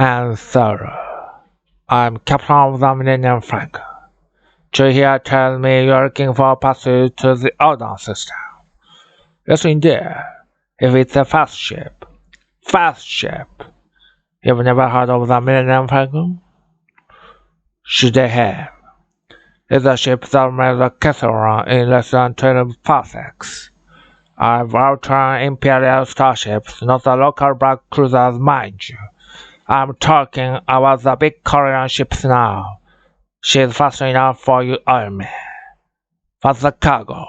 And sir, I'm Captain of the Millennium Falcon. Chewie here tells me you're looking for a passage to the Odin system. Yes, indeed. If it's a fast ship. Fast ship. You've never heard of the Millennium Falcon? Should they have? It's a ship that makes a castle run in less than 12 parsecs. I've outrun Imperial starships, not the local black cruisers, mind you. I'm talking about the big Korean ships now. She's fast enough for you, Army. What's the cargo?